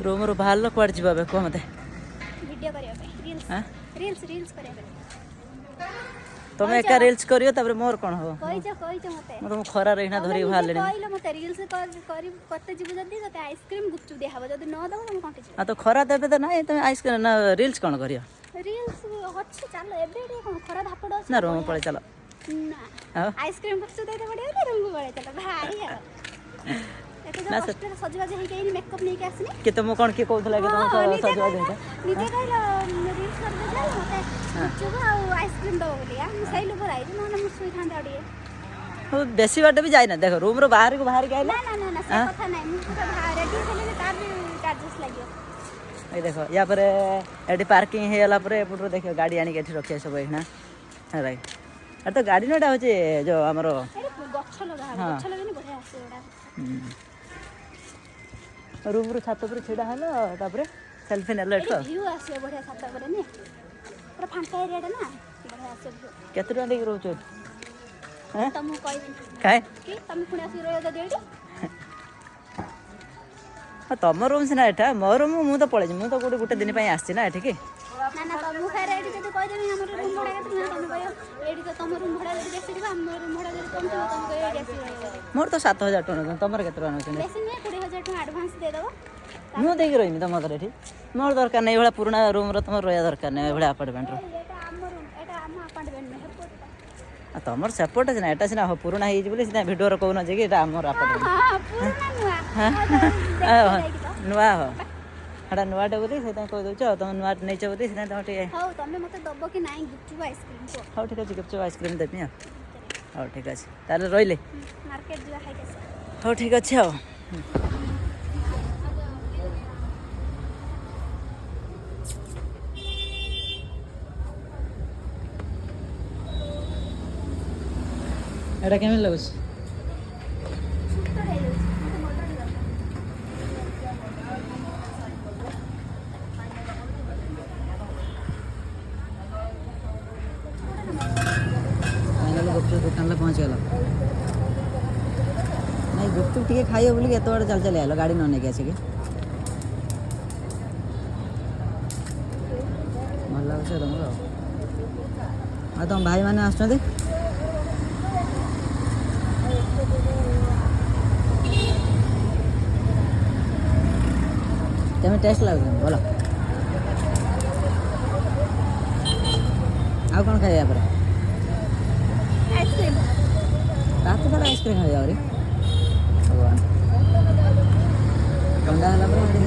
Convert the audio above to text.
room रू बाहर कुआड़े जीवा बे कह मते वीडियो करिया पे रील्स हां रील्स करिया पे तुम एका रील्स करियो तापर मोर कोन हो कोइ छ मते म तुम खरा रहिना धरी बाहर लेनी कहलो मते रील्स करी कते जीव जदी तते आइसक्रीम गुपचुप दे हबो जदी न दबो हम काटे आ तो खरा देबे तो नाही तुम आइसक्रीम ना रील्स कोन करियो रील्स अछि चलो एबे कोन खरा धापड़ अछि ना रूम पळे चलो ना हां आइसक्रीम गुपचुप दे बडे रूम को बडे चलो भाई यार एते जो हॉस्टल सजवाज हे के मेकअप नहीं के आसनी कि तुम कोन की कहथला कि तुम सजवा देता निजे कहलो रील्स कर दे मते गुपचुप आ आइसक्रीम दो बोलिया हम सही लोग राई न न मुसुई खान दाडी हो बेसी बाटे भी जाई ना देखो रूम रो बाहर के आइला ना ना ना से कथा नहीं मु पूरा रेडी हेले तार भी चार्जेस लागियो ए देखो या पर एडी पार्किंग हे वाला पर एपुटरो देखो गाड़ी आनी के एठी रखिया सब एना राइट अरे तो गाड़ी नडा होचे जो हमरो अरे गच्छ लगनी बढ़िया आसे एडा रूम रो छात पर छिड़ा हलो तापर सेल्फी नेलो एठो व्यू आसे बढ़िया छात पर ने पूरा फांका एरिया ना बढ़िया आसे व्यू केते टका देख रहउछ हैं तमु कहि काय कि तमु पुणी आसी रोय जदी एडी तम रूम से ना एठा मो रूम मु तो पळे मु तो गोटे दिन पई आछि ना एठी की ना ना तमु खैर एडी जदी कहि देबी हमर रूम भाड़ा केते तमु कहियो एडी तो तम रूम भाड़ा जदी बेसी दिबा हमर रूम भाड़ा जदी कम दिबा तमु कहियो एडी आसी रोय मोर तो 7000 टका तमर केते टका नछन बेसी नहीं 20000 टका एडवांस दे दबो मु देख रहिमी तम घर एठी मोर दरकार नै एभला पुराना रूम रो तमर रोया दरकार नै एभला अपार्टमेंट रो एटा हमर रूम एटा हम अपार्टमेंट में हेपो तमर सपोर्ट छै ना एटा सिना पुराना हेइ बोली सिना वीडियो रो कहउना जे कि एटा हमर अपार्टमेंट हां पुराना नुआ नुआ हो हड़ा नुआटे बोली से कह दउछ तुम नुआ नै छ बोली सिना तम टे हां तमे मते दबो कि नाही गुपचुप आइसक्रीम को हाउ ठीक अछि गुपचुप आइसक्रीम देबी हाउ ठीक अछि ताले रोइले मार्केट जा खाइ के हाउ ठीक अछि हाउ एटा केमे लगुस छुट्टा हे लो मते मोटर दिला फाइनल गुपचुप दुकान ले पहुंच गेल नहीं गुपचुप टिके खाइयो बोली एत बार चल चल आलो गाड़ी न ने के आसे के भल लागछ तमरो आ तुम भाई माने आछते तेमे टेस्ट लागो बोलो आ कोन खाइया पर आइसक्रीम रात को आइसक्रीम खाइया रे भगवान ठंडा होला पर